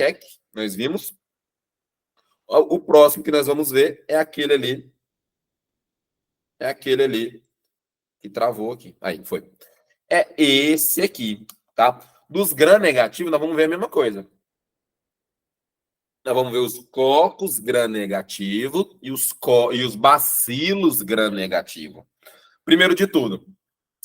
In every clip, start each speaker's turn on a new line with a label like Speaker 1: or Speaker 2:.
Speaker 1: macaque, nós vimos. O próximo que nós vamos ver é aquele ali. É aquele ali que travou aqui. Aí, foi. É esse aqui, tá? Dos gram-negativos, nós vamos ver a mesma coisa. Nós vamos ver os cocos gram-negativo e os bacilos gram-negativo. Primeiro de tudo,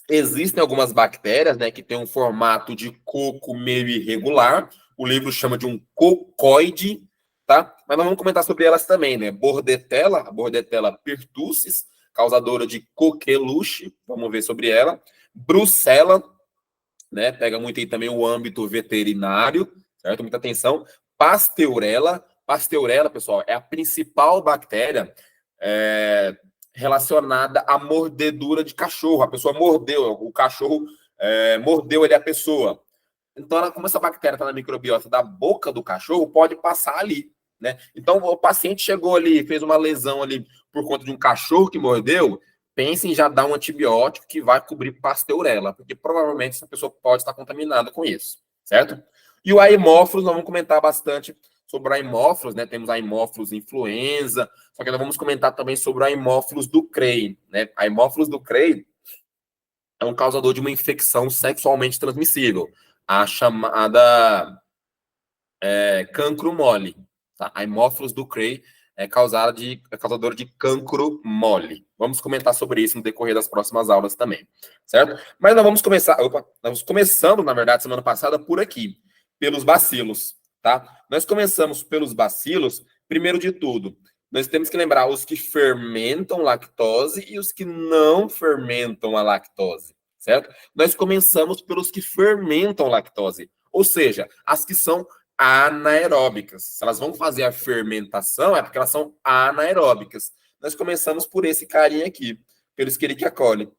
Speaker 1: existem algumas bactérias, né, que têm um formato de coco meio irregular. O livro chama de um cocoide, tá? Mas nós vamos comentar sobre elas também, né? Bordetella, a Bordetella pertussis, causadora de coqueluche, vamos ver sobre ela. Brucella, né? Pega muito aí também o âmbito veterinário, certo? Muita atenção. Pasteurella, pessoal, é a principal bactéria relacionada à mordedura de cachorro. A pessoa mordeu, o cachorro mordeu ele a pessoa. Então, como essa bactéria está na microbiota da boca do cachorro, pode passar ali, né? Então, o paciente chegou ali, fez uma lesão ali por conta de um cachorro que mordeu, pense em já dar um antibiótico que vai cobrir pasteurela, porque provavelmente essa pessoa pode estar contaminada com isso, certo? E o Haemophilus, nós vamos comentar bastante sobre o Haemophilus, né? Temos a Haemophilus influenza, só que nós vamos comentar também sobre o Haemophilus ducreyi, né? A Haemophilus ducreyi é um causador de uma infecção sexualmente transmissível, a chamada cancro mole. Tá? A Haemophilus ducreyi é causadora de cancro mole. Vamos comentar sobre isso no decorrer das próximas aulas também, certo? Mas nós vamos começar, nós começando, na verdade, semana passada, por aqui, pelos bacilos, tá? Nós começamos pelos bacilos, primeiro de tudo, nós temos que lembrar os que fermentam lactose e os que não fermentam a lactose, certo? Nós começamos pelos que fermentam lactose, ou seja, as que são anaeróbicas. Se elas vão fazer a fermentação, é porque elas são anaeróbicas. Nós começamos por esse carinha aqui, pelo Escherichia coli,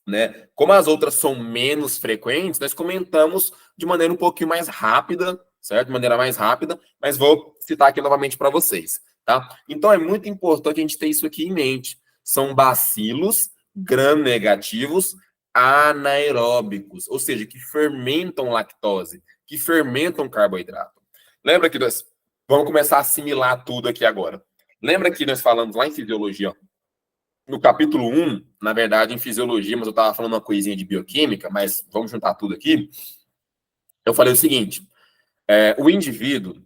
Speaker 1: né? Como as outras são menos frequentes, nós comentamos de maneira um pouquinho mais rápida, certo? De maneira mais rápida, mas vou citar aqui novamente para vocês, tá? Então é muito importante a gente ter isso aqui em mente. São bacilos gram-negativos anaeróbicos, ou seja, que fermentam lactose, que fermentam carboidrato. Lembra que nós vamos começar a assimilar tudo aqui agora. Lembra que nós falamos lá em fisiologia, no capítulo 1, na verdade, em fisiologia, mas eu estava falando uma coisinha de bioquímica, mas vamos juntar tudo aqui. Eu falei o seguinte, o indivíduo,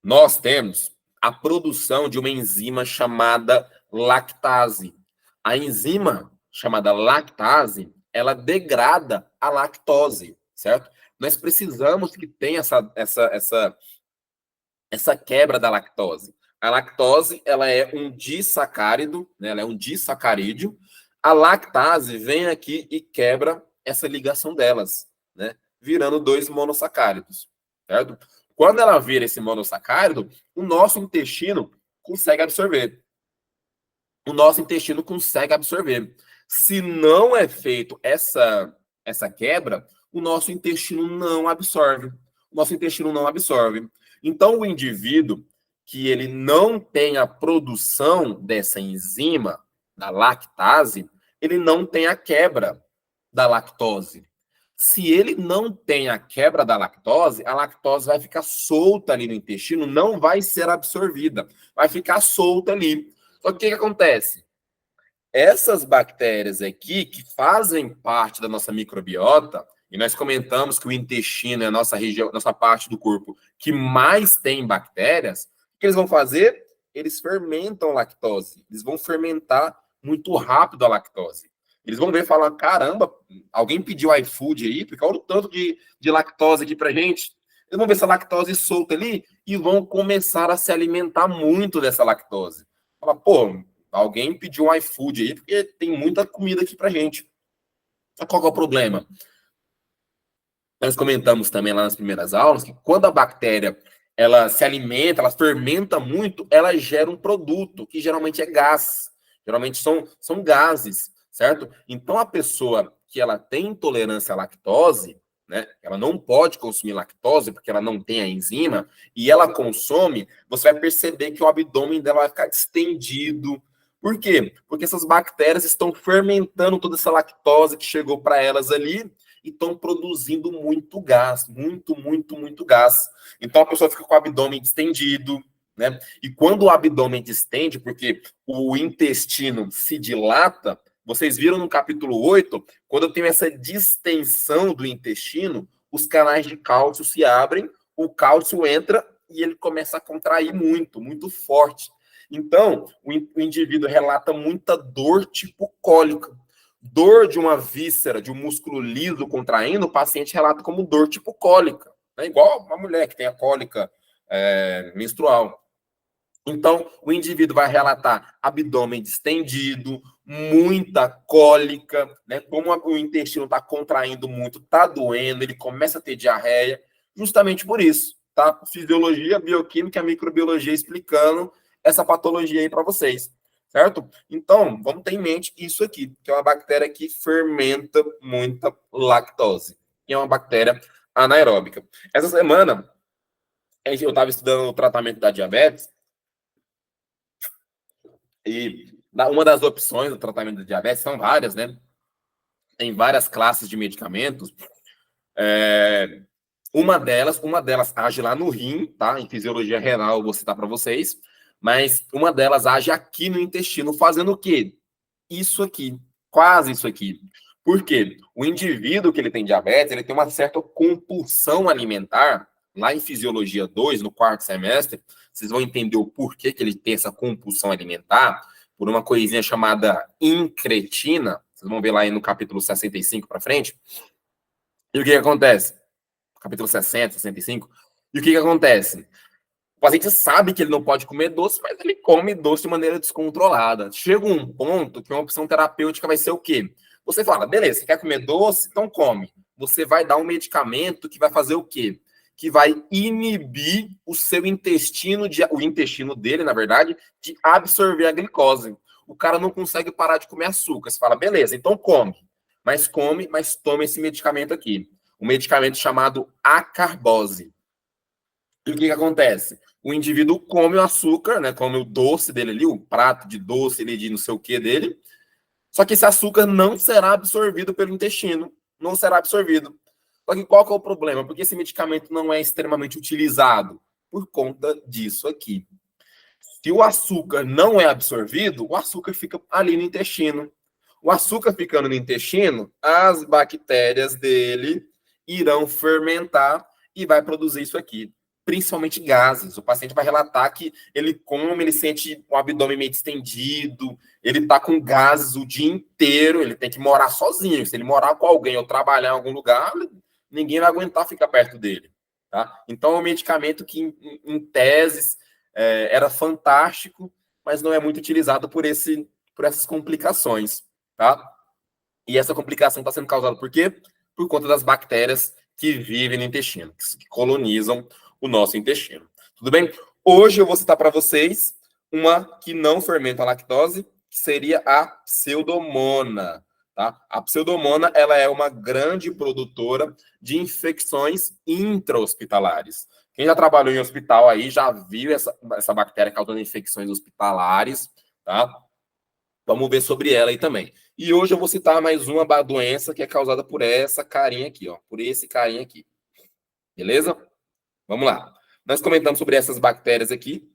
Speaker 1: nós temos a produção de uma enzima chamada lactase. A enzima chamada lactase, ela degrada a lactose, certo? Nós precisamos que tenha essa quebra da lactose. A lactose, ela é um disacárido, né? Ela é um disacarídeo. A lactase vem aqui e quebra essa ligação delas, né? Virando 2 monossacáridos, certo? Quando ela vira esse monossacárido, o nosso intestino consegue absorver. O nosso intestino consegue absorver. Se não é feito essa quebra, o nosso intestino não absorve. O nosso intestino não absorve. Então, o indivíduo que ele não tem a produção dessa enzima, da lactase, ele não tem a quebra da lactose. Se ele não tem a quebra da lactose, a lactose vai ficar solta ali no intestino, não vai ser absorvida, vai ficar solta ali. Só que o que acontece? Essas bactérias aqui, que fazem parte da nossa microbiota, e nós comentamos que o intestino é a nossa região, nossa parte do corpo que mais tem bactérias, o que eles vão fazer? Eles fermentam lactose. Eles vão fermentar muito rápido a lactose. Eles vão ver e falar, caramba, alguém pediu iFood aí, porque olha o tanto de lactose aqui pra gente. Eles vão ver essa lactose solta ali e vão começar a se alimentar muito dessa lactose. Fala, pô, alguém pediu um iFood aí, porque tem muita comida aqui pra gente. Qual que é o problema? Nós comentamos também lá nas primeiras aulas que quando a bactéria ela se alimenta, ela fermenta muito, ela gera um produto que geralmente é gás. Geralmente são gases, certo? Então a pessoa que ela tem intolerância à lactose, né? Ela não pode consumir lactose porque ela não tem a enzima e ela consome, você vai perceber que o abdômen dela vai ficar distendido. Por quê? Porque essas bactérias estão fermentando toda essa lactose que chegou para elas ali e estão produzindo muito gás, muito gás. Então a pessoa fica com o abdômen distendido, né? E quando o abdômen distende, porque o intestino se dilata, vocês viram no capítulo 8, quando eu tenho essa distensão do intestino, os canais de cálcio se abrem, o cálcio entra e ele começa a contrair muito forte. Então, o indivíduo relata muita dor tipo cólica. Dor de uma víscera, de um músculo liso contraindo, o paciente relata como dor tipo cólica. É igual uma mulher que tem a cólica menstrual. Então, o indivíduo vai relatar abdômen distendido, muita cólica, né? Como o intestino está contraindo muito, está doendo, ele começa a ter diarreia, justamente por isso, tá? Fisiologia, bioquímica, microbiologia explicando essa patologia aí para vocês, certo? Então, vamos ter em mente isso aqui, que é uma bactéria que fermenta muita lactose, que é uma bactéria anaeróbica. Essa semana, eu estava estudando o tratamento da diabetes, e uma das opções do tratamento da diabetes são várias, né? Tem várias classes de medicamentos. Uma delas age lá no rim, tá? Em fisiologia renal, eu vou citar para vocês. Mas uma delas age aqui no intestino, fazendo o quê? Isso aqui, quase isso aqui. Por quê? O indivíduo que ele tem diabetes, ele tem uma certa compulsão alimentar. Lá em Fisiologia 2, no quarto semestre, vocês vão entender o porquê que ele tem essa compulsão alimentar, por uma coisinha chamada incretina. Vocês vão ver lá aí no capítulo 65 para frente. E o que acontece? Capítulo 60, 65. E o que acontece? O paciente sabe que ele não pode comer doce, mas ele come doce de maneira descontrolada. Chega um ponto que uma opção terapêutica vai ser o quê? Você fala, beleza, você quer comer doce? Então come. Você vai dar um medicamento que vai fazer o quê? Que vai inibir o seu intestino, o intestino dele, na verdade, de absorver a glicose. O cara não consegue parar de comer açúcar. Você fala, beleza, então come. Mas come, mas toma esse medicamento aqui. Um medicamento chamado acarbose. E o que acontece? O indivíduo come o açúcar, né? Come o doce dele ali, o prato de doce ali, de não sei o que dele. Só que esse açúcar não será absorvido pelo intestino. Não será absorvido. Só que qual que é o problema? Porque esse medicamento não é extremamente utilizado por conta disso aqui. Se o açúcar não é absorvido, o açúcar fica ali no intestino. O açúcar ficando no intestino, as bactérias dele irão fermentar e vai produzir isso aqui, principalmente gases. O paciente vai relatar que ele come, ele sente o abdômen meio distendido, ele tá com gases o dia inteiro, ele tem que morar sozinho. Se ele morar com alguém ou trabalhar em algum lugar, ninguém vai aguentar ficar perto dele. Tá? Então, é um medicamento que, em teses, era fantástico, mas não é muito utilizado por essas complicações. Tá? E essa complicação está sendo causada por quê? Por conta das bactérias que vivem no intestino, que colonizam o nosso intestino. Tudo bem? Hoje eu vou citar para vocês uma que não fermenta a lactose, que seria a pseudomona. Tá? A pseudomona ela é uma grande produtora de infecções intra-hospitalares. Quem já trabalhou em hospital aí já viu essa bactéria causando infecções hospitalares, tá? Vamos ver sobre ela aí também. E hoje eu vou citar mais uma doença que é causada por essa carinha aqui, ó. Por esse carinha aqui. Beleza? Vamos lá. Nós comentamos sobre essas bactérias aqui.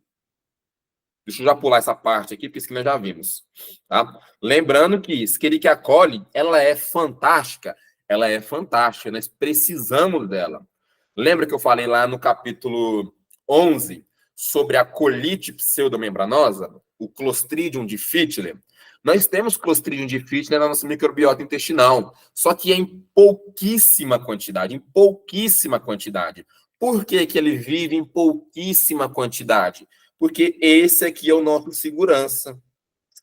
Speaker 1: Deixa eu já pular essa parte aqui, porque isso que nós já vimos. Tá? Lembrando que Escherichia coli, ela é fantástica. Ela é fantástica. Nós precisamos dela. Lembra que eu falei lá no capítulo 11 sobre a colite pseudomembranosa? O Clostridium difficile? Nós temos Clostridium difficile na nossa microbiota intestinal, só que é em pouquíssima quantidade, Por que que ele vive em pouquíssima quantidade? Porque esse aqui é o nosso segurança.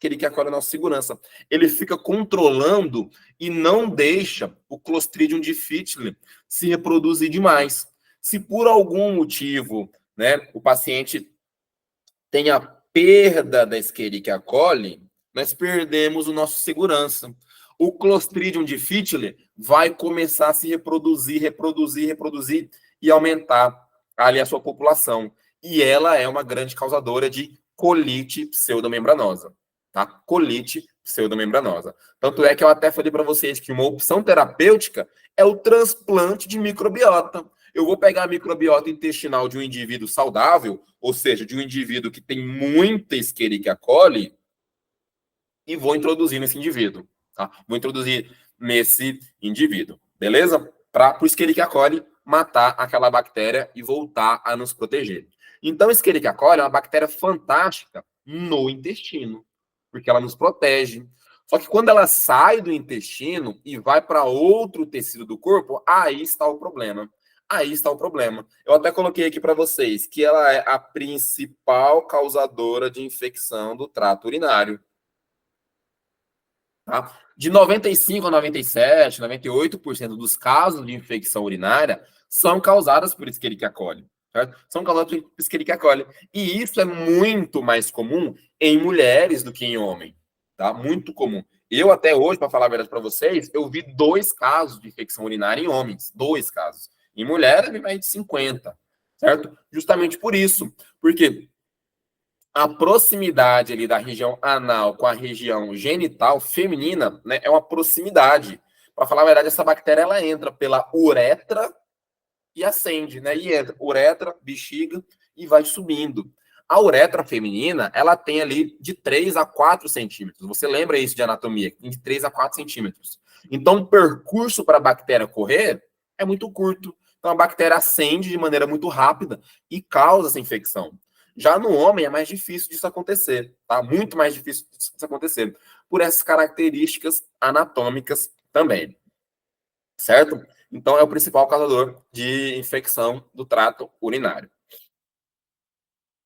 Speaker 1: Ele quer agora a nossa segurança. Ele fica controlando e não deixa o Clostridium difficile se reproduzir demais. Se por algum motivo, né, o paciente tem a perda da Escherichia coli, nós perdemos o nosso segurança. O Clostridium difficile vai começar a se reproduzir e aumentar ali a sua população. E ela é uma grande causadora de colite pseudomembranosa. Tá? Colite pseudomembranosa. Tanto é que eu até falei para vocês que uma opção terapêutica é o transplante de microbiota. Eu vou pegar a microbiota intestinal de um indivíduo saudável, ou seja, de um indivíduo que tem muita Escherichia coli, e vou introduzir nesse indivíduo. Tá? Vou introduzir nesse indivíduo, beleza? Para o Escherichia coli matar aquela bactéria e voltar a nos proteger. Então, Escherichia coli é uma bactéria fantástica no intestino, porque ela nos protege. Só que quando ela sai do intestino e vai para outro tecido do corpo, aí está o problema. Aí está o problema. Eu até coloquei aqui para vocês que ela é a principal causadora de infecção do trato urinário. Tá? De 95 a 97, 98% dos casos de infecção urinária são causadas por Escherichia coli. Certo? São causadas por Escherichia coli. E isso é muito mais comum em mulheres do que em homem. Tá? Muito comum. Eu até hoje, para falar a verdade para vocês, eu vi 2 casos de infecção urinária em homens. 2 casos. Em mulheres, mais de 50. Certo? Justamente por isso. Porque a proximidade ali da região anal com a região genital feminina, né, é uma proximidade. Para falar a verdade, essa bactéria ela entra pela uretra e ascende, né? E entra uretra, bexiga e vai subindo. A uretra feminina, ela tem ali de 3 a 4 centímetros. Você lembra isso de anatomia? Tem de 3 a 4 centímetros. Então, o percurso para a bactéria correr é muito curto. Então, a bactéria ascende de maneira muito rápida e causa essa infecção. Já no homem é mais difícil disso acontecer, tá? Muito mais difícil disso acontecer, por essas características anatômicas também, certo? Então é o principal causador de infecção do trato urinário.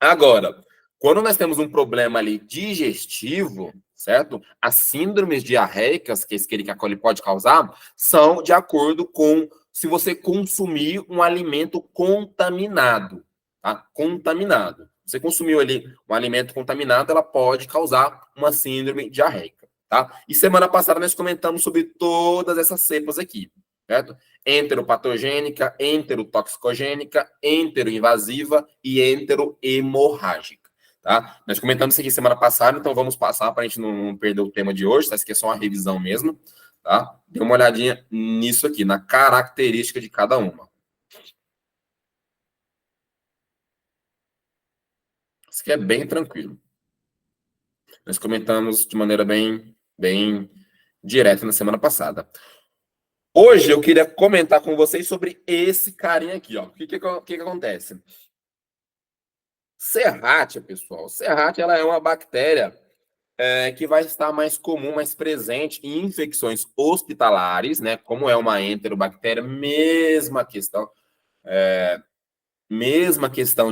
Speaker 1: Agora, quando nós temos um problema ali digestivo, certo? As síndromes diarreicas que a Escherichia coli pode causar são de acordo com se você consumir um alimento contaminado, tá? Contaminado. Você consumiu ali um alimento contaminado, ela pode causar uma síndrome diarreica, tá? E semana passada nós comentamos sobre todas essas cepas aqui, certo? Enteropatogênica, enterotoxicogênica, enteroinvasiva e enterohemorrágica, tá? Nós comentamos isso aqui semana passada, então vamos passar para a gente não perder o tema de hoje, tá? Isso aqui é só uma revisão mesmo, tá? Dê uma olhadinha nisso aqui, na característica de cada uma. Isso aqui é bem tranquilo. Nós comentamos de maneira bem direta na semana passada. Hoje eu queria comentar com vocês sobre esse carinha aqui, ó. O que acontece? Serratia, pessoal. Serratia, ela é uma bactéria que vai estar mais comum, mais presente em infecções hospitalares, né? Como é uma enterobactéria, mesma questão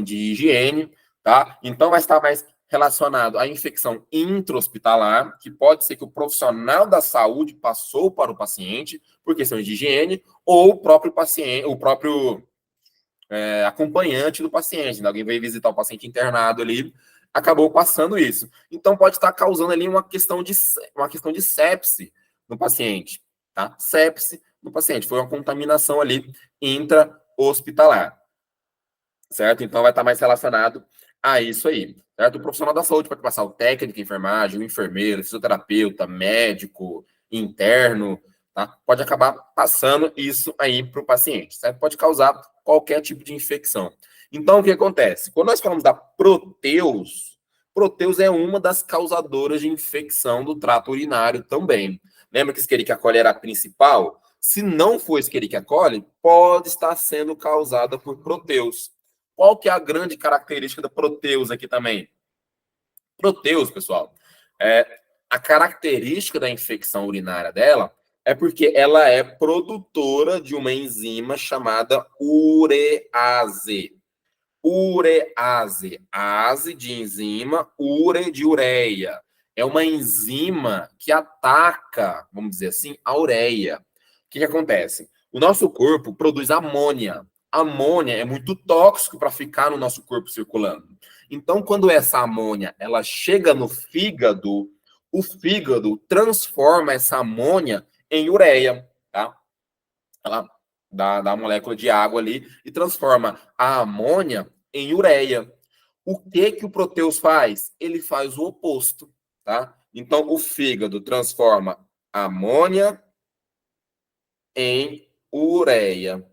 Speaker 1: de higiene, tá? Então vai estar mais relacionado à infecção intra-hospitalar, que pode ser que o profissional da saúde passou para o paciente por questões de higiene, ou o próprio paciente, o próprio acompanhante do paciente, né? Alguém veio visitar o paciente internado ali, acabou passando isso. Então pode estar causando ali uma questão de sepse no paciente, tá? Sepse no paciente, foi uma contaminação ali intra-hospitalar, certo? Então vai estar mais relacionado a isso aí, certo? O profissional da saúde pode passar o técnico de enfermagem, o enfermeiro, o fisioterapeuta, médico, interno, tá? Pode acabar passando isso aí para o paciente, certo? Pode causar qualquer tipo de infecção. Então, o que acontece? Quando nós falamos da proteus é uma das causadoras de infecção do trato urinário também. Lembra que Escherichia coli era a principal? Se não for Escherichia coli, pode estar sendo causada por proteus. Qual que é a grande característica da proteus aqui também? Proteus, pessoal, a característica da infecção urinária dela é porque ela é produtora de uma enzima chamada urease. Urease, ase de enzima, ure de ureia. É uma enzima que ataca, vamos dizer assim, a ureia. O que acontece? O nosso corpo produz amônia. Amônia é muito tóxico para ficar no nosso corpo circulando. Então, quando essa amônia ela chega no fígado, o fígado transforma essa amônia em ureia, tá? Ela dá a molécula de água ali e transforma a amônia em ureia. O que o proteus faz? Ele faz o oposto, tá? Então, o fígado transforma amônia em ureia.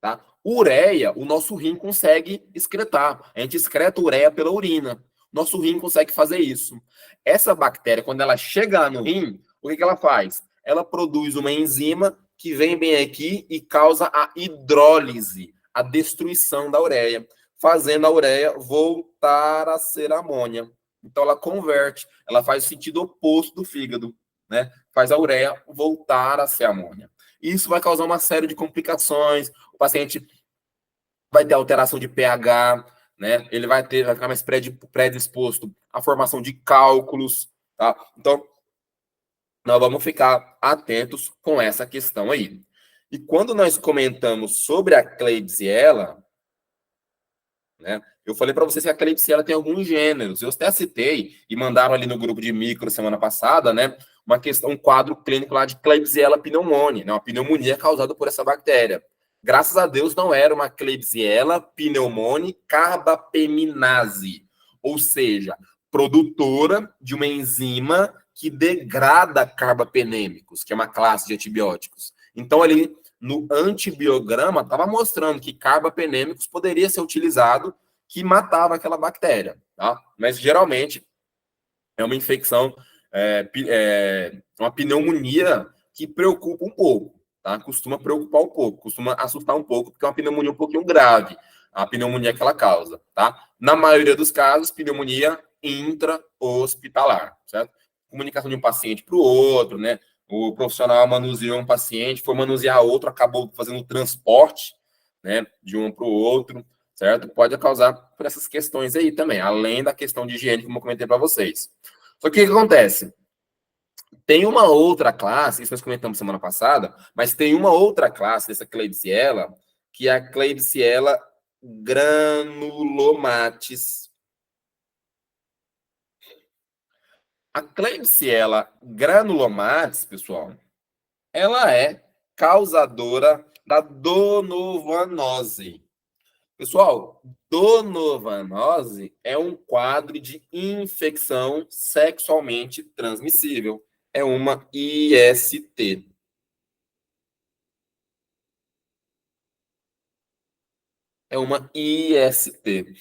Speaker 1: Tá? Ureia, o nosso rim consegue excretar. A gente excreta ureia pela urina. Nosso rim consegue fazer isso. Essa bactéria, quando ela chega no rim, o que ela faz? Ela produz uma enzima que vem bem aqui e causa a hidrólise, a destruição da ureia, fazendo a ureia voltar a ser amônia. Então ela converte, ela faz o sentido oposto do fígado, né? Faz a ureia voltar a ser amônia. Isso vai causar uma série de complicações. O paciente vai ter alteração de pH, né? Ele vai ficar mais predisposto à formação de cálculos, tá? Então, nós vamos ficar atentos com essa questão aí. E quando nós comentamos sobre a Klebsiella, né? Eu falei para vocês que a Klebsiella tem alguns gêneros. Eu até citei e mandaram ali no grupo de micro semana passada, né? Um quadro clínico lá de Klebsiella pneumoniae, né? Uma pneumonia causada por essa bactéria. Graças a Deus não era uma Klebsiella pneumoniae carbapeminase, ou seja, produtora de uma enzima que degrada carbapenêmicos, que é uma classe de antibióticos. Então ali no antibiograma estava mostrando que carbapenêmicos poderia ser utilizado que matava aquela bactéria, tá? Mas geralmente é uma infecção, uma pneumonia que preocupa um pouco, tá? Costuma preocupar um pouco, costuma assustar um pouco, porque é uma pneumonia um pouquinho grave, a pneumonia que ela causa, tá? Na maioria dos casos, pneumonia intra-hospitalar, certo? Comunicação de um paciente para o outro, né? O profissional manuseou um paciente, foi manusear outro, acabou fazendo o transporte, né, de um para o outro, certo? Pode causar por essas questões aí também, além da questão de higiene, como eu comentei para vocês. Só que o que acontece? Tem uma outra classe, isso nós comentamos semana passada, mas tem uma outra classe dessa Klebsiella, que é a Klebsiella granulomatis. A Klebsiella granulomatis, pessoal, ela é causadora da donovanose. Pessoal, donovanose é um quadro de infecção sexualmente transmissível. É uma IST. É uma IST,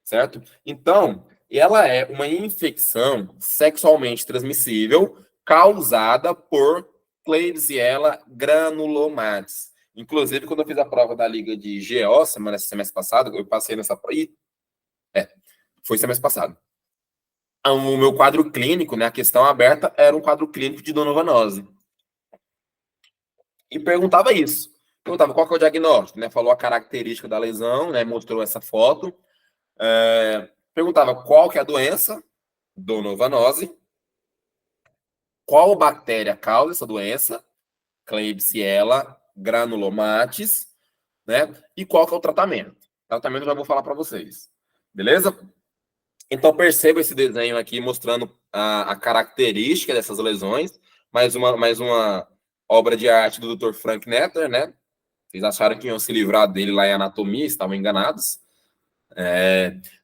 Speaker 1: certo? Então, ela é uma infecção sexualmente transmissível causada por Klebsiella granulomatis. Inclusive, quando eu fiz a prova da Liga de GO, semestre passado, eu passei nessa prova. Foi semestre passado. O meu quadro clínico, né, a questão aberta, era um quadro clínico de donovanose. E perguntava isso. Perguntava qual que é o diagnóstico, né? Falou a característica da lesão, né? Mostrou essa foto. Perguntava qual que é a doença, donovanose. Qual bactéria causa essa doença? Klebsiella granulomatis, né? E qual que é o tratamento? O tratamento eu já vou falar para vocês. Beleza? Então, perceba esse desenho aqui mostrando a característica dessas lesões. Mais uma obra de arte do Dr. Frank Netter, né? Vocês acharam que iam se livrar dele lá em anatomia, estavam enganados.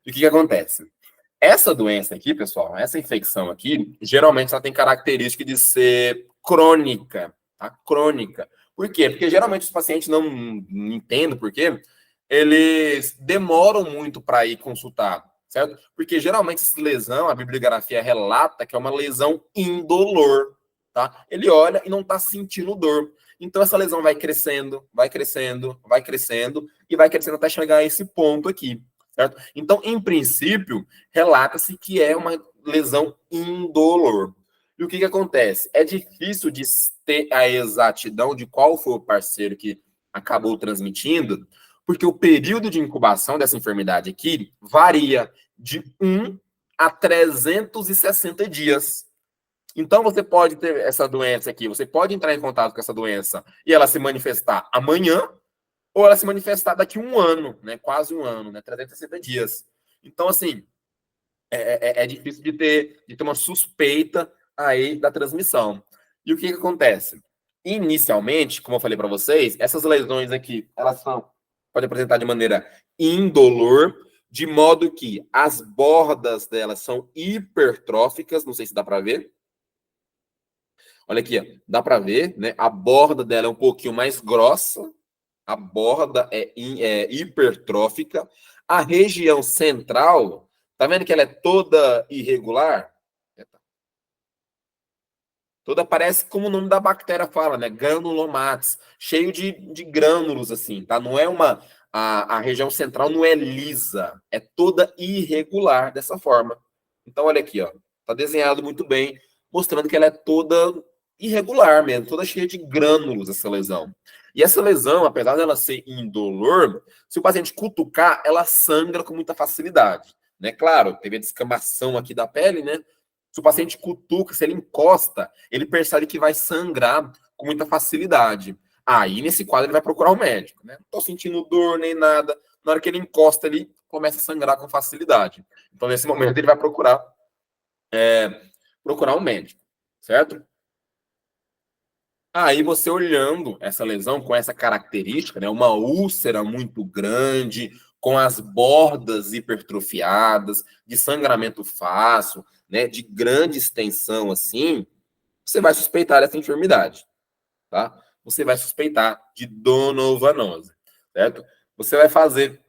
Speaker 1: E o que acontece? Essa doença aqui, pessoal, essa infecção aqui, geralmente ela tem característica de ser crônica, tá? Crônica. Por quê? Porque geralmente os pacientes não entendem por quê. Eles demoram muito para ir consultar, certo? Porque geralmente essa lesão, a bibliografia relata que é uma lesão indolor, tá? Ele olha e não está sentindo dor. Então essa lesão vai crescendo, vai crescendo, vai crescendo e vai crescendo até chegar a esse ponto aqui, certo? Então, em princípio, relata-se que é uma lesão indolor. E o que acontece? É difícil de ter a exatidão de qual foi o parceiro que acabou transmitindo, porque o período de incubação dessa enfermidade aqui varia de 1 a 360 dias. Então, você pode ter essa doença aqui, você pode entrar em contato com essa doença e ela se manifestar amanhã, ou ela se manifestar daqui a um ano, né? Quase um ano, né? 360 dias. Então, assim, é difícil de ter uma suspeita aí da transmissão. E o que acontece? Inicialmente, como eu falei para vocês, essas lesões aqui, elas podem apresentar de maneira indolor, de modo que as bordas delas são hipertróficas, não sei se dá para ver. Olha aqui, ó, dá para ver, né? A borda dela é um pouquinho mais grossa, a borda é hipertrófica. A região central, tá vendo que ela é toda irregular? Toda parece como o nome da bactéria fala, né? Granulomates, cheio de grânulos, assim, tá? Não é uma. A região central não é lisa, é toda irregular dessa forma. Então, olha aqui, ó. Tá desenhado muito bem, mostrando que ela é toda irregular mesmo, toda cheia de grânulos, essa lesão. E essa lesão, apesar dela ser indolor, se o paciente cutucar, ela sangra com muita facilidade. Né? Claro, teve a descamação aqui da pele, né? Se o paciente cutuca, se ele encosta, ele percebe que vai sangrar com muita facilidade. Aí, nesse quadro, ele vai procurar o médico. Né? Não estou sentindo dor nem nada. Na hora que ele encosta ali, começa a sangrar com facilidade. Então, nesse momento, ele vai procurar um médico, certo? Aí você olhando essa lesão com essa característica, né, uma úlcera muito grande, com as bordas hipertrofiadas, de sangramento fácil, né, de grande extensão assim, você vai suspeitar dessa enfermidade, tá? Você vai suspeitar de donovanose, certo? Você vai fazer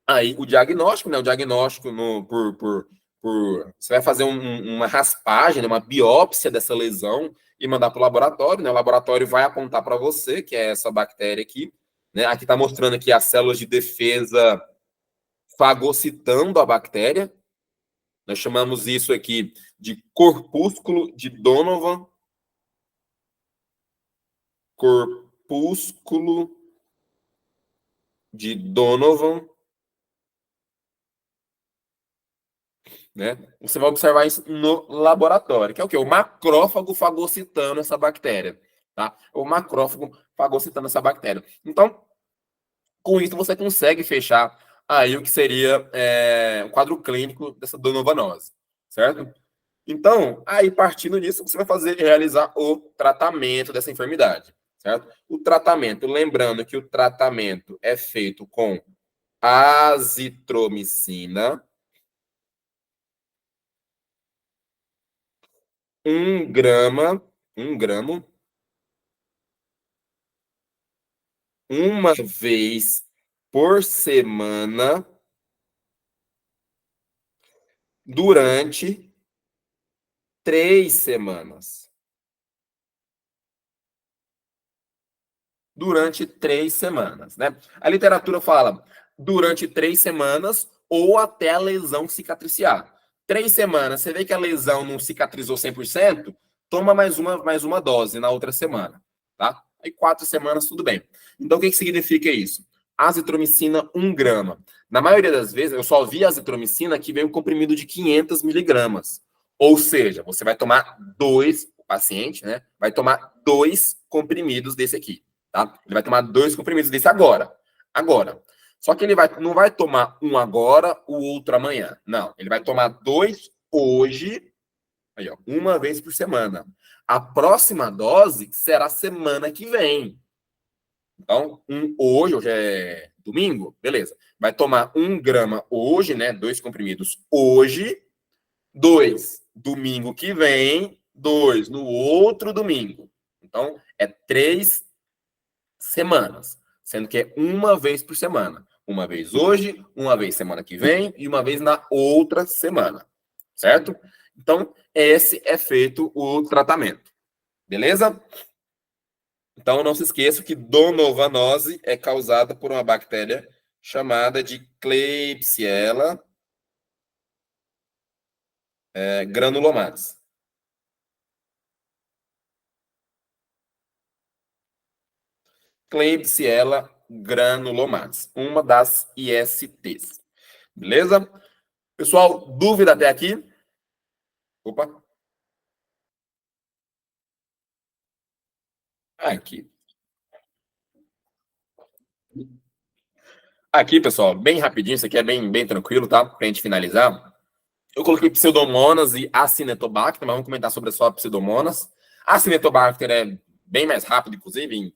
Speaker 1: aí o diagnóstico, né? O diagnóstico você vai fazer uma raspagem, né, uma biópsia dessa lesão e mandar para o laboratório, né? O laboratório vai apontar para você que é essa bactéria aqui, né? Aqui está mostrando aqui as células de defesa fagocitando a bactéria. Nós chamamos isso aqui de corpúsculo de Donovan. Corpúsculo de Donovan. Né? Você vai observar isso no laboratório, que é o quê? O macrófago fagocitando essa bactéria. Tá? O macrófago fagocitando essa bactéria. Então, com isso, você consegue fechar aí o que seria o quadro clínico dessa donovanose, certo? Então, aí partindo disso, você vai realizar o tratamento dessa enfermidade, certo? O tratamento, lembrando que o tratamento é feito com azitromicina, 1 gramo, uma vez por semana, durante 3 semanas. Durante 3 semanas, né? A literatura fala durante 3 semanas ou até a lesão cicatriciar. 3 semanas, você vê que a lesão não cicatrizou 100%, toma mais uma dose na outra semana, tá? Aí 4 semanas, tudo bem. Então, o que significa isso? Azitromicina, 1 grama. Na maioria das vezes, eu só vi azitromicina que vem um comprimido de 500 miligramas. Ou seja, você vai tomar o paciente, né? Vai tomar 2 comprimidos desse aqui. Tá? Ele vai tomar 2 comprimidos desse agora. Agora. Só que ele não vai tomar um agora, o outro amanhã. Não. Ele vai tomar 2 hoje, aí, ó, uma vez por semana. A próxima dose será semana que vem. Então, hoje é domingo, beleza. Vai tomar 1 grama hoje, né? 2 comprimidos hoje, 2 domingo que vem, 2 no outro domingo. Então, é 3 semanas, sendo que é uma vez por semana. Uma vez hoje, uma vez semana que vem e uma vez na outra semana, certo? Então, esse é feito o tratamento, beleza? Então, não se esqueça que donovanose é causada por uma bactéria chamada de Klebsiella granulomatis. Klebsiella granulomatis, uma das ISTs. Beleza? Pessoal, dúvida até aqui? Opa. Aqui. Aqui, pessoal, bem rapidinho, isso aqui é bem tranquilo, tá? Pra gente finalizar. Eu coloquei Pseudomonas e Acinetobacter, mas vamos comentar sobre só Pseudomonas. A Acinetobacter é bem mais rápido, inclusive, em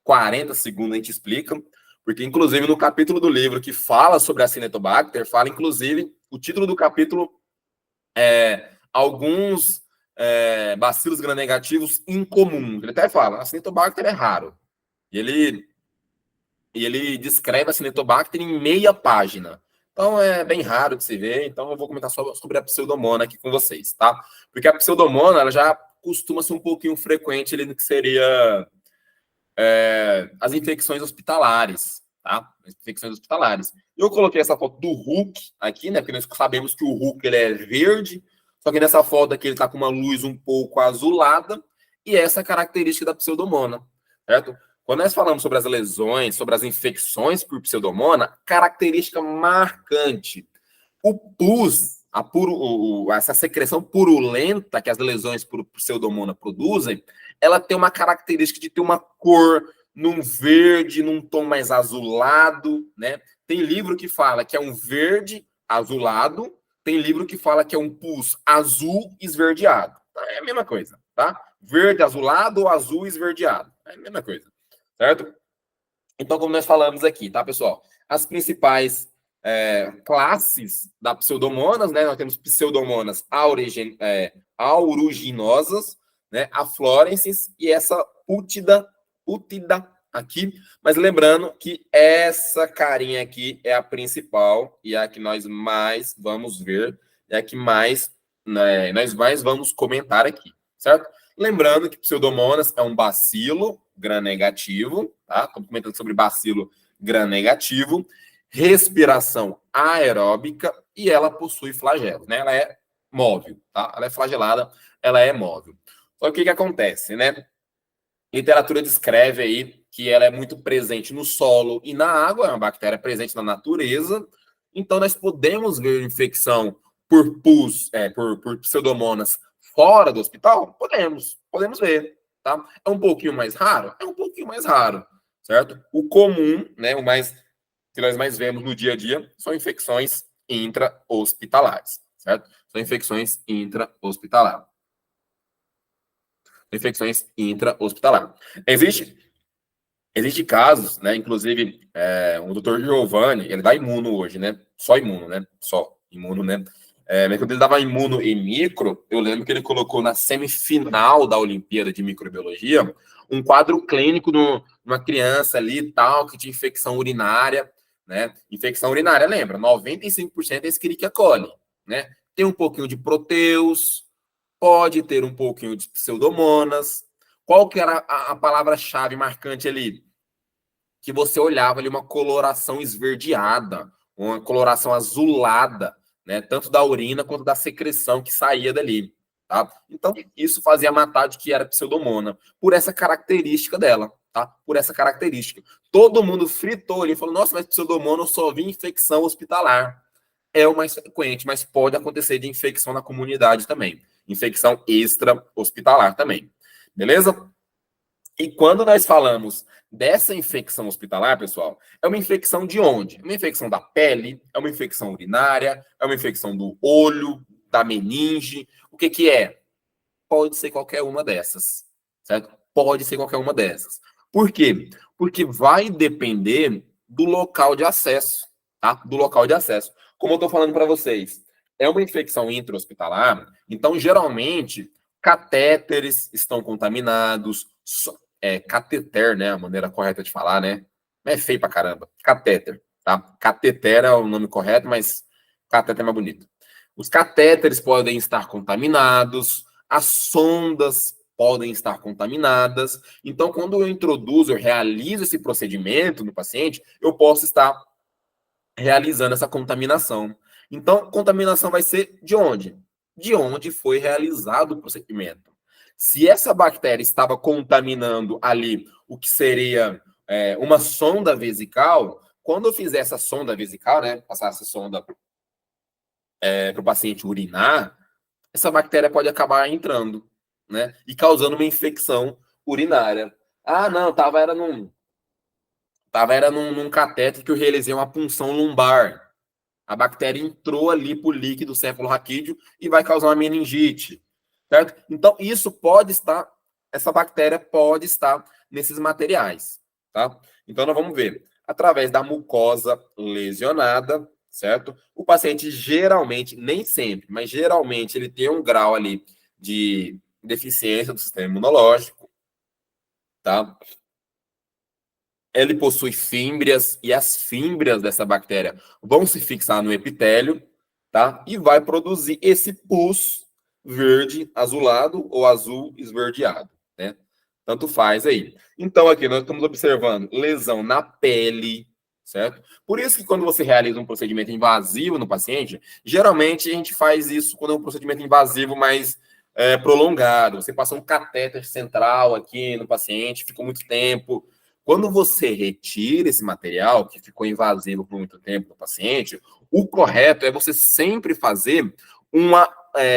Speaker 1: 40 segundos a gente explica. Porque, inclusive, no capítulo do livro que fala sobre a Acinetobacter, fala, inclusive, o título do capítulo é alguns bacilos gram-negativos incomuns. Ele até fala, a Acinetobacter é raro. E ele descreve a Acinetobacter em meia página. Então, é bem raro de se ver. Então, eu vou comentar só sobre a Pseudomonas aqui com vocês, tá? Porque a Pseudomonas, ela já costuma ser um pouquinho frequente ali no que seria as infecções hospitalares, tá? As infecções hospitalares. Eu coloquei essa foto do Hulk aqui, né? Porque nós sabemos que o Hulk ele é verde, só que nessa foto aqui ele tá com uma luz um pouco azulada, e essa é a característica da Pseudomonas, certo? Quando nós falamos sobre as lesões, sobre as infecções por Pseudomonas, característica marcante. O pus, essa secreção purulenta que as lesões por Pseudomonas produzem, ela tem uma característica de ter uma cor num verde, num tom mais azulado, né? Tem livro que fala que é um verde azulado, tem livro que fala que é um pus azul esverdeado. É a mesma coisa, tá? Verde azulado ou azul esverdeado. É a mesma coisa, certo? Então, como nós falamos aqui, tá, pessoal? As principais classes da Pseudomonas, né? Nós temos Pseudomonas aeruginosas, né? Aflorescens e essa útida aqui. Mas lembrando que essa carinha aqui é a principal e a que nós mais vamos ver, é a que mais, né, nós mais vamos comentar aqui, certo? Lembrando que Pseudomonas é um bacilo gram-negativo, tá? Estamos comentando sobre bacilo gram-negativo, respiração aeróbica e ela possui flagelo, né? Ela é móvel, tá? Ela é flagelada, ela é móvel. Só que o que acontece, né? Literatura descreve aí que ela é muito presente no solo e na água, é uma bactéria presente na natureza. Então, nós podemos ver infecção por pus, por Pseudomonas fora do hospital? Podemos ver, tá? É um pouquinho mais raro? É um pouquinho mais raro, certo? O comum, né, o mais que nós mais vemos no dia a dia são infecções intra-hospitalares, certo? São infecções intra-hospitalares. Infecções intra-hospitalar. Existe casos, né? Inclusive, o doutor Giovanni, ele dá imuno hoje, né? Só imuno, né? Só imuno, né? Mas quando ele dava imuno e micro, eu lembro que ele colocou na semifinal da Olimpíada de Microbiologia um quadro clínico de uma criança ali e tal, que tinha infecção urinária, né? Infecção urinária, lembra? 95% é Escherichia coli, né? Tem um pouquinho de Proteus, pode ter um pouquinho de Pseudomonas. Qual que era a palavra-chave marcante ali? Que você olhava ali uma coloração esverdeada, uma coloração azulada, né? Tanto da urina quanto da secreção que saía dali. Tá? Então, isso fazia matar de que era Pseudomonas, por essa característica dela. Tá? Por essa característica. Todo mundo fritou ali e falou: nossa, mas Pseudomonas eu só vi infecção hospitalar. É o mais frequente, mas pode acontecer de infecção na comunidade também. Infecção extra-hospitalar também. Beleza? E quando nós falamos dessa infecção hospitalar, pessoal, é uma infecção de onde? É uma infecção da pele, é uma infecção urinária, é uma infecção do olho, da meninge. O que que é? Pode ser qualquer uma dessas, certo? Pode ser qualquer uma dessas. Por quê? Porque vai depender do local de acesso, tá? Do local de acesso. Como eu estou falando para vocês, é uma infecção intra-hospitalar, então geralmente catéteres estão contaminados, cateter, né? A maneira correta de falar, né? É feio pra caramba. Catéter, tá? Cateter é o nome correto, mas catéter é mais bonito. Os catéteres podem estar contaminados, as sondas podem estar contaminadas. Então, quando eu introduzo, eu realizo esse procedimento no paciente, eu posso estar realizando essa contaminação. Então, contaminação vai ser de onde? De onde foi realizado o procedimento. Se essa bactéria estava contaminando ali o que seria uma sonda vesical, quando eu fizer essa sonda vesical, né, passar essa sonda para o paciente urinar, essa bactéria pode acabar entrando, né, e causando uma infecção urinária. Ah, não, era num catéter que eu realizei uma punção lumbar. A bactéria entrou ali por líquido cefalorraquídeo e vai causar uma meningite, certo? Então, essa bactéria pode estar nesses materiais, tá? Então, nós vamos ver. através da mucosa lesionada, certo? O paciente geralmente, nem sempre, mas geralmente ele tem um grau ali de deficiência do sistema imunológico, tá? Ele possui fímbrias e as fímbrias dessa bactéria vão se fixar no epitélio, tá? E vai produzir esse pus verde azulado ou azul esverdeado, né? Tanto faz aí. Então aqui nós estamos observando lesão na pele, certo? Por isso que quando você realiza um procedimento invasivo no paciente, geralmente a gente faz isso quando é um procedimento invasivo mais prolongado. Você passa um catéter central aqui no paciente, fica muito tempo. Quando você retira esse material que ficou invasivo por muito tempo no paciente, o correto é você sempre fazer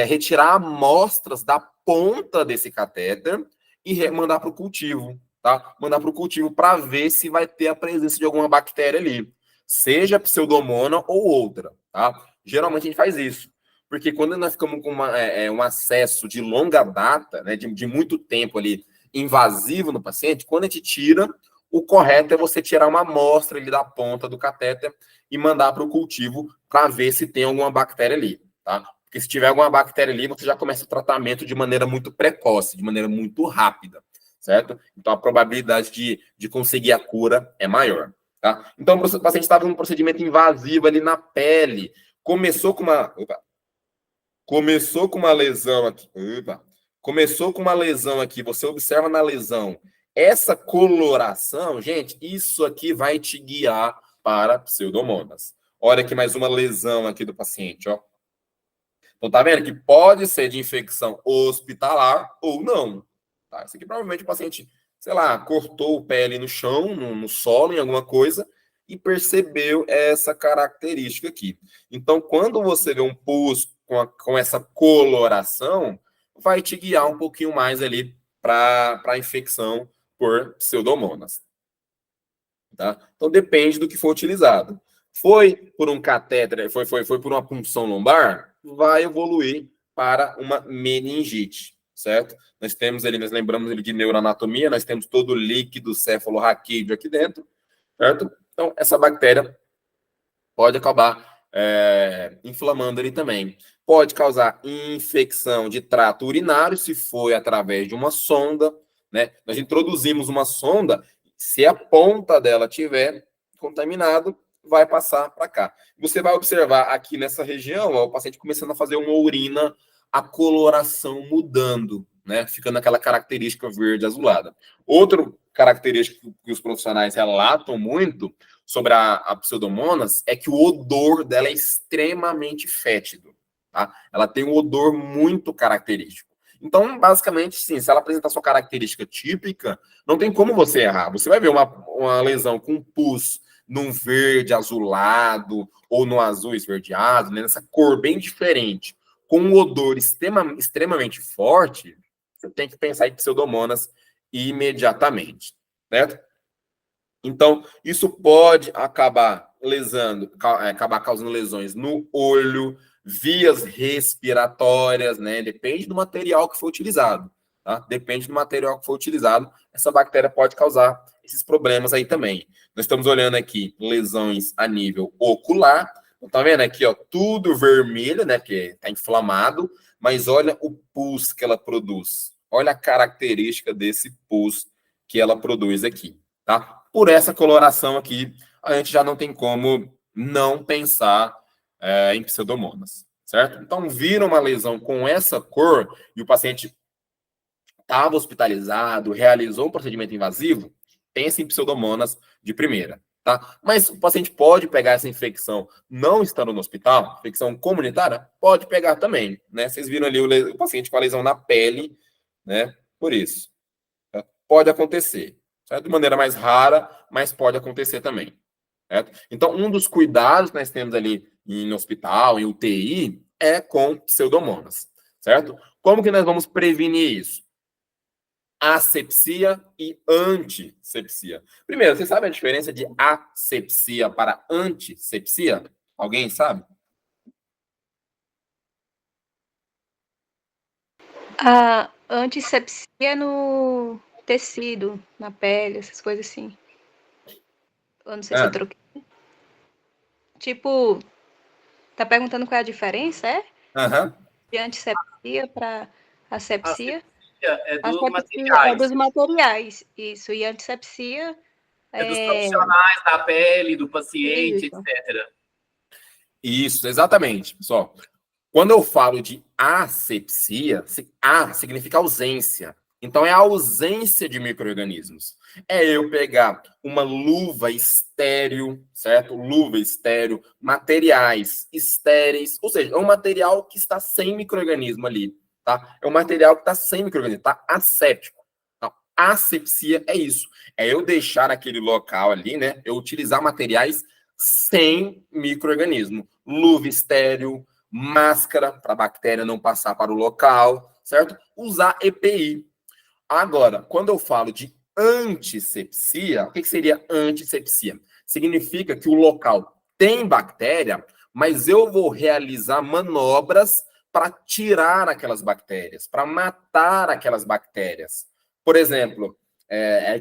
Speaker 1: retirar amostras da ponta desse catéter e mandar para o cultivo, tá? Mandar para o cultivo para ver se vai ter a presença de alguma bactéria ali, seja pseudomonas ou outra, tá? Geralmente a gente faz isso, porque quando nós ficamos com um acesso de longa data, né, de muito tempo ali invasivo no paciente, quando a gente tira, o correto é você tirar uma amostra ali da ponta do catéter e mandar para o cultivo para ver se tem alguma bactéria ali, tá? Porque se tiver alguma bactéria ali, você já começa o tratamento de maneira muito precoce, de maneira muito rápida, certo? Então a probabilidade de conseguir a cura é maior, tá? Então o paciente estava num procedimento invasivo ali na pele, começou com uma lesão aqui, começou com uma lesão aqui, você observa na lesão essa coloração, gente, isso aqui vai te guiar para pseudomonas. Olha aqui mais uma lesão aqui do paciente, ó. Então tá vendo que pode ser de infecção hospitalar ou não. Tá? Isso aqui provavelmente o paciente, sei lá, cortou o pé ali no chão, no solo, em alguma coisa, e percebeu essa característica aqui. Então, quando você vê um pus com essa coloração, vai te guiar um pouquinho mais ali para a infecção por pseudomonas. Tá? Então depende do que for utilizado. Foi por um catéter, foi por uma punção lombar, vai evoluir para uma meningite, certo? Nós temos ali, nós lembramos ali de neuroanatomia, nós temos todo o líquido cefalorraquídeo aqui dentro, certo? Então essa bactéria pode acabar inflamando ele também. Pode causar infecção de trato urinário se for através de uma sonda, né? Nós introduzimos uma sonda, se a ponta dela tiver contaminado, vai passar para cá. Você vai observar aqui nessa região, ó, o paciente começando a fazer uma urina, a coloração mudando, né? Ficando aquela característica verde azulada. Outra característica que os profissionais relatam muito sobre a pseudomonas é que o odor dela é extremamente fétido, tá? Ela tem um odor muito característico. Então, basicamente, sim, se ela apresentar sua característica típica, não tem como você errar. Você vai ver uma lesão com pus num verde azulado ou no azul esverdeado, né, nessa cor bem diferente, com um odor extremamente forte, você tem que pensar em pseudomonas imediatamente, certo? Então, isso pode acabar acabar causando lesões no olho, vias respiratórias, né? Depende do material que for utilizado, tá? Depende do material que for utilizado, essa bactéria pode causar esses problemas aí também. Nós estamos olhando aqui lesões a nível ocular, então, tá vendo aqui, ó, tudo vermelho, né? Porque tá inflamado, mas olha o pus que ela produz. Olha a característica desse pus que ela produz aqui, tá? Por essa coloração aqui, a gente já não tem como não pensar em pseudomonas, certo? Então, vira uma lesão com essa cor e o paciente estava hospitalizado, realizou um procedimento invasivo, pense em pseudomonas de primeira, tá? Mas o paciente pode pegar essa infecção não estando no hospital, infecção comunitária, pode pegar também, né? Vocês viram ali o paciente com a lesão na pele, né? Por isso, tá? Pode acontecer, certo? De maneira mais rara, mas pode acontecer também, certo? Então, um dos cuidados que nós temos ali em hospital, em UTI, é com pseudomonas, certo? Como que nós vamos prevenir isso? Asepsia e antisepsia. Primeiro, você sabe a diferença de asepsia para antisepsia? Alguém sabe?
Speaker 2: A antisepsia no tecido, na pele, essas coisas assim. Eu não sei se eu troquei. Tipo, tá perguntando qual é a diferença, é?
Speaker 1: Aham.
Speaker 2: De antissepsia para asepsia?
Speaker 3: Asepsia é dos
Speaker 2: Asepsia é
Speaker 3: materiais.
Speaker 2: dos materiais, isso. E antissepsia
Speaker 3: É dos
Speaker 2: é...
Speaker 3: profissionais da pele, do paciente,
Speaker 2: Isso.
Speaker 3: etc.
Speaker 1: Isso, exatamente, pessoal. Quando eu falo de asepsia, a significa ausência. Então, é a ausência de micro-organismos. É eu pegar uma luva estéril, certo? Luva estéril, materiais estéreis, ou seja, é um material que está sem micro-organismo ali, tá? É um material que está sem micro-organismo, tá asséptico. Então, asepsia é isso. É eu deixar aquele local ali, né? Eu utilizar materiais sem micro-organismo. Luva estéril, máscara para a bactéria não passar para o local, certo? Usar EPI. Agora, quando eu falo de antisepsia, o que seria antisepsia? Significa que o local tem bactéria, mas eu vou realizar manobras para tirar aquelas bactérias, para matar aquelas bactérias. Por exemplo,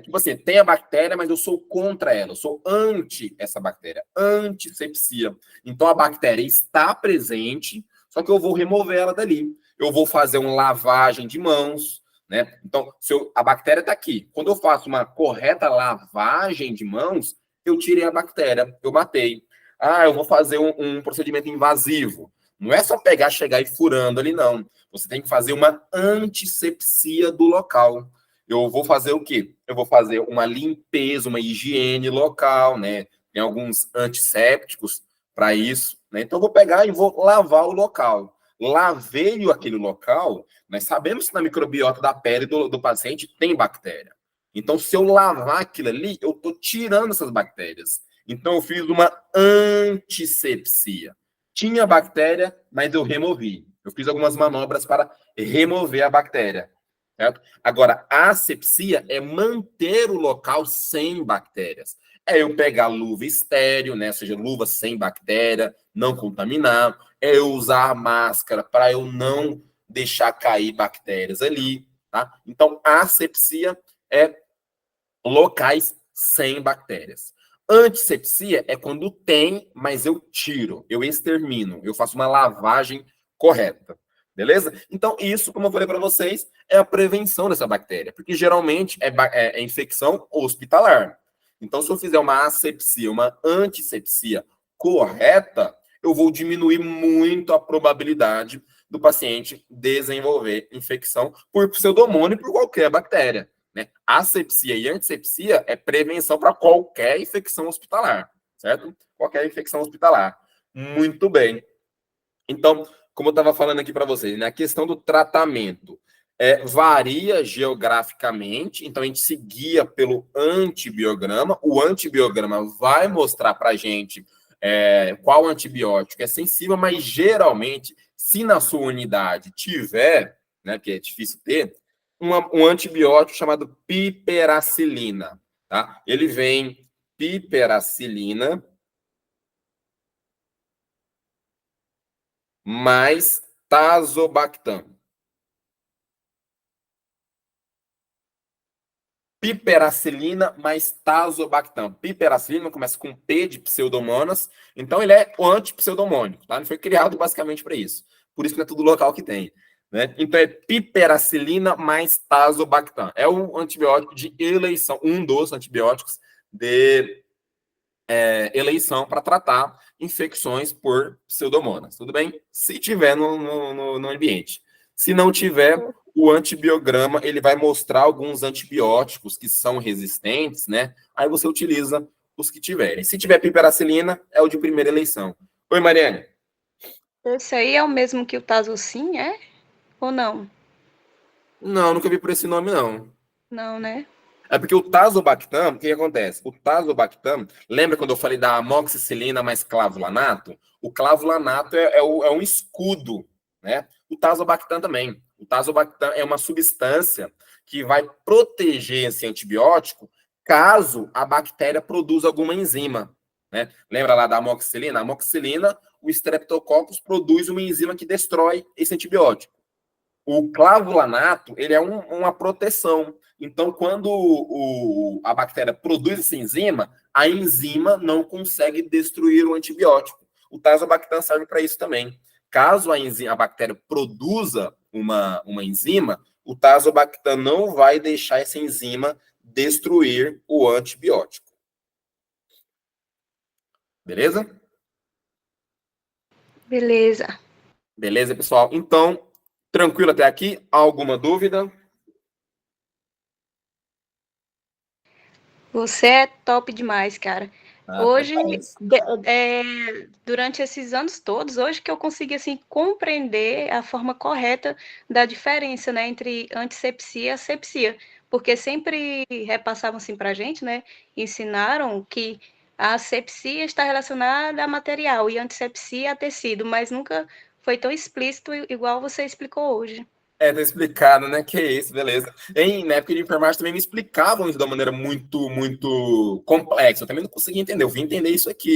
Speaker 1: tipo assim, tem a bactéria, mas eu sou contra ela, eu sou anti essa bactéria, antisepsia. Então a bactéria está presente, só que eu vou remover ela dali. Eu vou fazer uma lavagem de mãos, né? Então, a bactéria está aqui. Quando eu faço uma correta lavagem de mãos, eu tirei a bactéria, eu matei. Ah, eu vou fazer um procedimento invasivo. Não é só pegar, chegar e furando ali, não. Você tem que fazer uma antisepsia do local. Eu vou fazer o quê? Eu vou fazer uma limpeza, uma higiene local, né? Tem alguns antissépticos para isso, né? Então, eu vou pegar e vou lavar o local. Lavei aquele local, nós sabemos que na microbiota da pele do paciente tem bactéria. Então, se eu lavar aquilo ali, eu estou tirando essas bactérias. Então, eu fiz uma antisepsia. Tinha bactéria, mas eu removi. Eu fiz algumas manobras para remover a bactéria. Certo? Agora, a asepsia é manter o local sem bactérias. É eu pegar luva estéreo, né? Ou seja, luva sem bactéria, não contaminar. É eu usar máscara para eu não deixar cair bactérias ali, tá? Então, a asepsia é locais sem bactérias. Antisepsia é quando tem, mas eu tiro, eu extermino, eu faço uma lavagem correta. Beleza? Então, isso, como eu falei para vocês, é a prevenção dessa bactéria, porque geralmente é infecção hospitalar. Então, se eu fizer uma asepsia, uma antisepsia correta, eu vou diminuir muito a probabilidade do paciente desenvolver infecção por pseudomônio e por qualquer bactéria. Né? Asepsia e antisepsia é prevenção para qualquer infecção hospitalar, certo? Qualquer infecção hospitalar. Muito bem. Então, como eu estava falando aqui para vocês, né, a questão do tratamento varia geograficamente, então a gente se guia pelo antibiograma. O antibiograma vai mostrar para a gente qual antibiótico é sensível, mas geralmente, se na sua unidade tiver, né, que é difícil ter, um antibiótico chamado piperacilina, tá? Ele vem piperacilina mais tazobactam. Piperacilina mais tazobactam. Piperacilina começa com P de pseudomonas, então ele é o antipseudomônico, tá? Ele foi criado basicamente para isso. Por isso que não é tudo local que tem. Né? Então é piperacilina mais tazobactam. É o antibiótico de eleição, um dos antibióticos de eleição para tratar infecções por pseudomonas. Tudo bem? Se tiver no ambiente. Se não tiver, o antibiograma ele vai mostrar alguns antibióticos que são resistentes, né? Aí você utiliza os que tiverem. Se tiver piperacilina, é o de primeira eleição. Oi, Mariane.
Speaker 2: Esse aí é o mesmo que o Tazocin, é? Ou não?
Speaker 1: Não, nunca vi por esse nome, não.
Speaker 2: Não, né?
Speaker 1: É porque o tazobactam, o que acontece? O tazobactam, lembra quando eu falei da amoxicilina mais clavulanato? O clavulanato é um escudo, né? O tazobactam também. O tazobactam é uma substância que vai proteger esse antibiótico caso a bactéria produza alguma enzima, né? Lembra lá da amoxicilina? A amoxicilina, o Streptococcus produz uma enzima que destrói esse antibiótico. O clavulanato, ele é uma proteção. Então, quando a bactéria produz essa enzima, a enzima não consegue destruir o antibiótico. O tazobactam serve para isso também. Caso a bactéria produza uma enzima, o tazobactam não vai deixar essa enzima destruir o antibiótico. Beleza?
Speaker 2: Beleza.
Speaker 1: Beleza, pessoal? Então, tranquilo até aqui? Alguma dúvida?
Speaker 2: Você é top demais, cara. Hoje, durante esses anos todos, hoje que eu consegui assim compreender a forma correta da diferença, né, entre antisepsia e asepsia, porque sempre repassavam assim para a gente, né, ensinaram que a asepsia está relacionada a material e a antisepsia a tecido, mas nunca foi tão explícito igual você explicou hoje.
Speaker 1: Tá explicado, né? Que isso, beleza. Na época de enfermagem também me explicavam isso de uma maneira muito, muito complexa. Eu também não conseguia entender. Eu vim entender isso aqui